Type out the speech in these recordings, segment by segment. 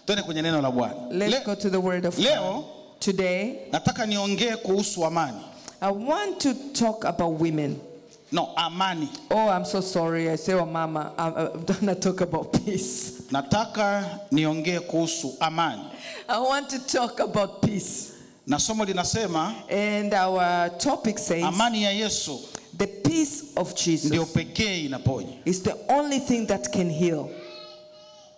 Twende kwenye neno la Bwana. Let's go to the word of God. Today, nataka niongee kuhusu amani. I want to talk about women. No, amani. Oh, I'm so sorry. I say, oh, mama, I'm gonna talk about peace. Nataka niongee kuhusu amani. I want to talk about peace. Na somo linasema, and our topic says, amani ya Yesu, the peace of Jesus, ndio pekee inaponya. is the only thing that can heal.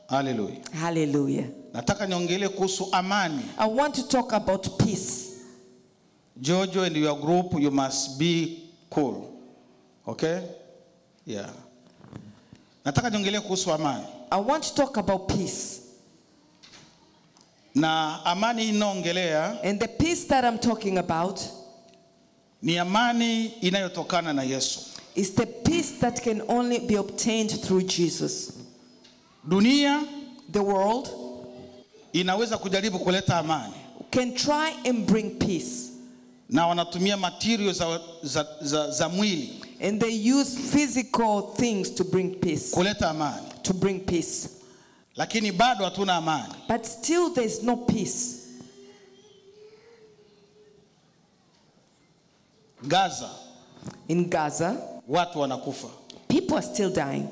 Hallelujah. Hallelujah. Nataka niongelee kuhusu amani. I want to talk about peace. Jojo and your group, you must be cool. Okay? Yeah. Nataka niongelee kuhusu amani. I want to talk about peace. Na amani inaongelea, and the peace that I'm talking about, ni amani inayotokana na Yesu. is the peace that can only be obtained through Jesus. Dunia, the world, inaweza kujaribu kuleta amani, can try and bring peace, na wanatumia materials za mwili, and they use physical things to bring peace, kuleta amani, to bring peace. Lakini bado hatuna amani. But still there's no peace. Gaza, in Gaza, watu wanakufa. people are still dying.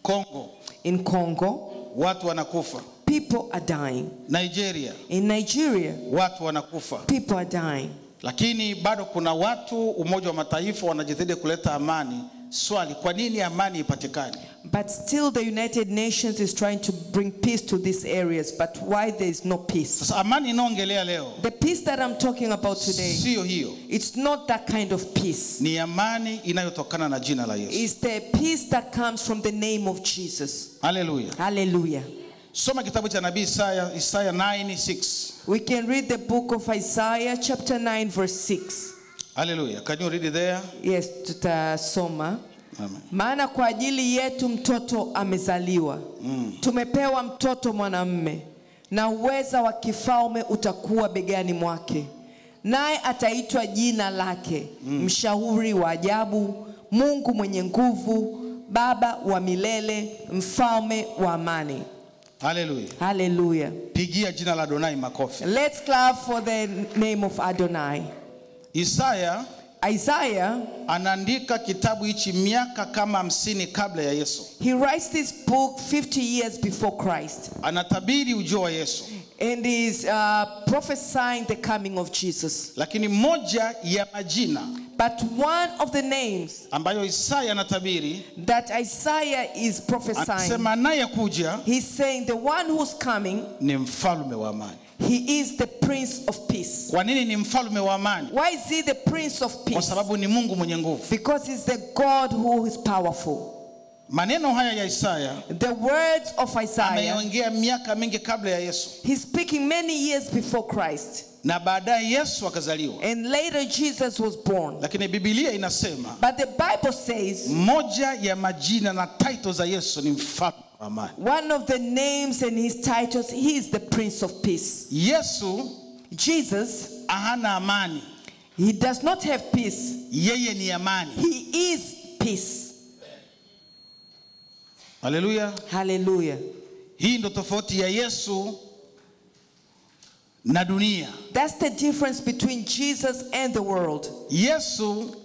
Congo, in Congo, watu wanakufa. people are dying. Nigeria, in Nigeria, watu wanakufa. people are dying. Lakini bado kuna watu, Umoja wa Mataifa wanajitahidi kuleta amani. Swali, kwa nini amani ipatikane? But still the United Nations is trying to bring peace to these areas. But why there is no peace? Sasa amani inaongelea leo, The peace that I'm talking about today, sio hiyo. it's not that kind of peace. Ni amani inayotokana na jina la Yesu. It's the peace that comes from the name of Jesus. Hallelujah. Hallelujah. Soma kitabu cha nabii Isaiah 9:6. We can read the book of Isaiah chapter 9 verse 6. Hallelujah. Can you read it there? Yes, tutasoma. Amen. Maana kwa ajili yetu mtoto amezaliwa. Tumepewa mtoto mwanamume, na uweza wa kifalme utakuwa begani mwake. Naye ataitwa jina lake, Mshauri wa ajabu, Mungu mwenye nguvu, Baba wa milele, Mfalme wa amani. Hallelujah. Hallelujah. Pigia jina la Adonai makofi. Let's clap for the name of Adonai. Isaiah anaandika kitabu hichi miaka kama 50 kabla ya Yesu. He writes this book 50 years before Christ. Anatabiri ujio wa Yesu. And is prophesying the coming of Jesus. Lakini moja ya majina, but one of the names ambayo Isaiah anatabiri, that Isaiah is prophesying, anasema naye kuja, he's saying the one who's coming, ni mfalme wa amani. He is the Prince of Peace. Kwa nini ni mfalme wa amani? Why is he the Prince of Peace? Kwa sababu ni Mungu mwenye nguvu. Because he's the God who is powerful. Maneno haya ya Isaiah, the words of Isaiah, ameongea miaka mingi kabla ya Yesu. He's speaking many years before Christ. Na baadaye Yesu akazaliwa. And later Jesus was born. Lakini Biblia inasema, but the Bible says, moja ya majina na titles za Yesu ni mfalme wa amani. One of the names and his titles, he is the Prince of Peace. Jesus, hana amani. He does not have peace. Yeye ni amani. He is peace. Hallelujah. Hallelujah. Hii ndo tofauti ya Yesu na dunia. That's the difference between Jesus and the world.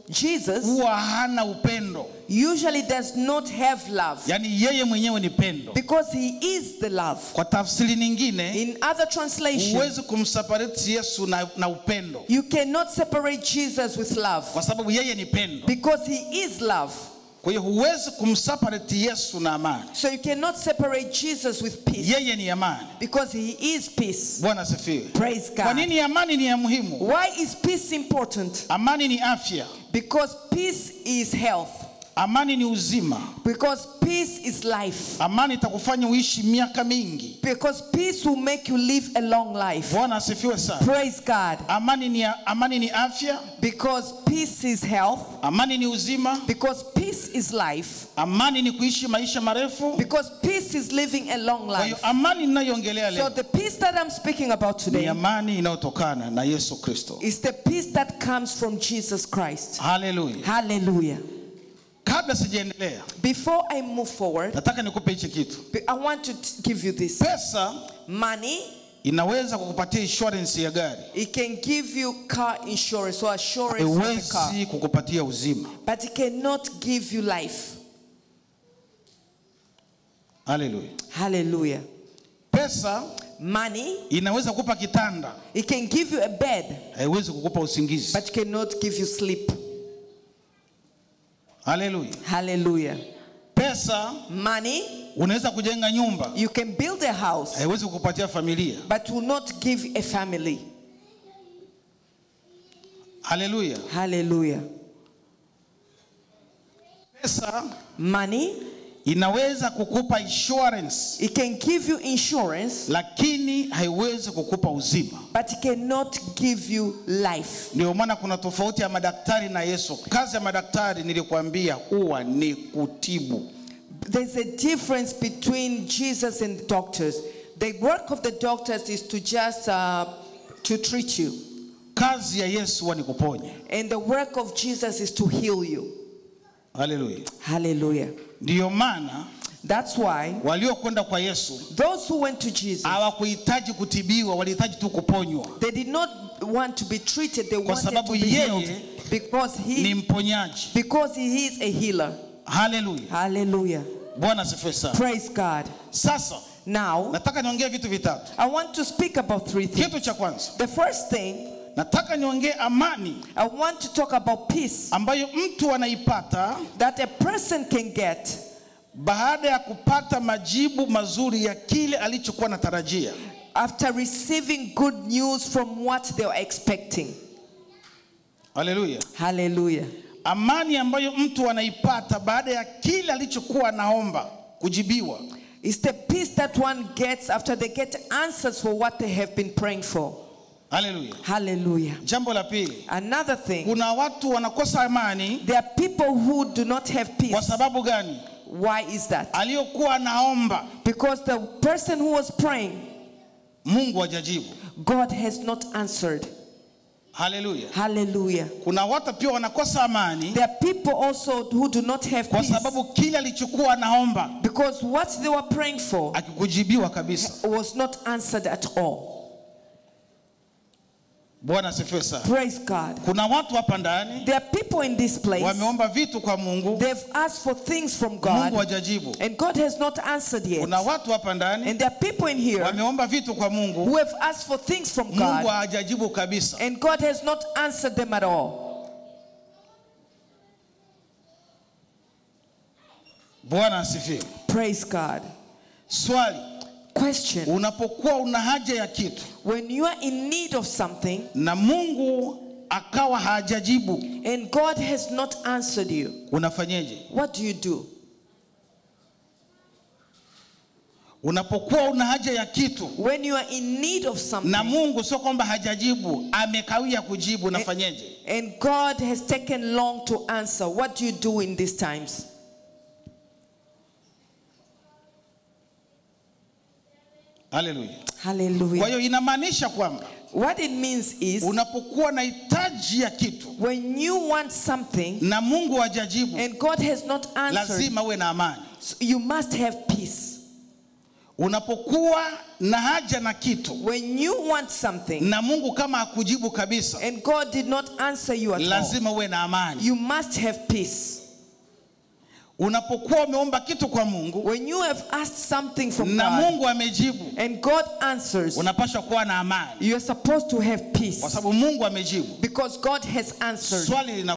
Jesus huwa hana upendo. Usually does not have love. Yani yeye mwenyewe ni pendo. Because he is the love. Kwa tafsiri nyingine, in other translation, huwezi kumseparate Yesu na upendo. You cannot separate Jesus with love. Kwa sababu yeye ni pendo. Because he is love. Kwa hiyo huwezi kumseparate Yesu na amani. So you cannot separate Jesus with peace. Yeye ni amani. Because he is peace. Bwana asifiwe. Praise God. Kwa nini amani ni ya muhimu? Why is peace important? Amani ni afya. Because peace is health. Amani ni uzima. Because peace is life. Amani itakufanya uishi miaka mingi. Because peace will make you live a long life. Bwana asifiwe sana. Praise God. Amani ni afya. Because peace is health. Amani ni uzima. Because peace is life. Amani ni kuishi maisha marefu. Because peace is living a long life. Kwa hiyo amani ninayoongelea leo, so the peace that I'm speaking about today, ni amani inayotokana na Yesu Kristo. Is the peace that comes from Jesus Christ. Hallelujah. Hallelujah. kabla sijaendelea, Before I move forward, nataka nikupe hichi kitu. I want to give you this. Pesa Money, inaweza kukupatia insurance ya gari, it can give you car insurance or assurance of the car, haiwezi kukupatia uzima. but it cannot give you life. Hallelujah. Hallelujah. Pesa Money, inaweza kukupa kitanda, it can give you a bed, haiwezi kukupa usingizi. but cannot give you sleep. Hallelujah. Hallelujah. Pesa Money, unaweza kujenga nyumba, you can build a house, haiwezi kukupatia familia. but will not give a family. Hallelujah. Hallelujah. Pesa Money, inaweza kukupa insurance, it can give you insurance, lakini haiwezi kukupa uzima. but it cannot give you life. Ndio maana kuna tofauti ya madaktari na Yesu. Kazi ya madaktari nilikwambia huwa ni kutibu. There's a difference between Jesus and the doctors. The work of the doctors is to just to treat you, Kazi ya Yesu huwa ni kuponya. and the work of Jesus is to heal you. Hallelujah. Hallelujah. Ndio maana That's why waliokwenda kwa Yesu those who went to Jesus, hawakuhitaji kutibiwa, walihitaji tu kuponywa, they did not want to be treated, they wanted to sababu be yeye healed, because ni he mponyaji. is a healer. Hallelujah. Hallelujah. Bwana asifiwe sana. Praise God. Sasa Now, nataka niongee vitu vitatu. I want to speak about three things. Kitu cha kwanza, The first thing, nataka niongee amani I want to talk about peace ambayo mtu anaipata that a person can get baada ya kupata majibu mazuri ya kile alichokuwa anatarajia. after receiving good news from what they were expecting. Hallelujah. Hallelujah. Amani ambayo mtu anaipata baada ya kile alichokuwa anaomba kujibiwa. It's the peace that one gets after they get answers for what they have been praying for. Hallelujah. Hallelujah. Jambo la pili, Another thing, kuna watu wanakosa amani there are people who do not have kwa peace. sababu gani? Why is that? Aliyokuwa anaomba Because the person who was praying, Mungu hajajibu. God has not answered. Hallelujah. Hallelujah. Kuna watu pia wanakosa amani There are people also who do not have kwa peace sababu kile alichokuwa anaomba because what they were praying for akikujibiwa kabisa. was not answered at all. Bwana asifiwe sana. Praise God. Kuna watu hapa ndani There are people in this place, wameomba vitu kwa Mungu, they've asked for things from Mungu God, hajajibu. and God has not answered yet. Kuna watu hapa ndani And there are people in here wameomba vitu kwa Mungu, who have asked for things from Mungu God, hajajibu kabisa. and God has not answered them at all. Bwana asifiwe. Praise God. Swali, Question: unapokuwa una haja ya kitu when you are in need of something na Mungu akawa hajajibu, and God has not answered you, unafanyeje? what do you do? Unapokuwa una haja ya kitu When you are in need of na something Mungu sio kwamba hajajibu, amekawia kujibu, unafanyeje? and God has taken long to answer, what do you do in these times? Hallelujah. Kwa Hallelujah. hiyo inamaanisha kwamba What it means is unapokuwa na hitaji ya kitu when you want something na Mungu hajajibu, and God has not answered, lazima uwe na amani. so you must have peace. Unapokuwa na haja na kitu When you want something na Mungu kama hakujibu kabisa, and God did not answer you at all, lazima uwe na amani. you must have peace. Unapokuwa umeomba kitu kwa Mungu When you have asked something from na God Mungu amejibu, and God answers, unapaswa kuwa na amani you are supposed to have kwa peace sababu Mungu amejibu. because God has answered. Swali lina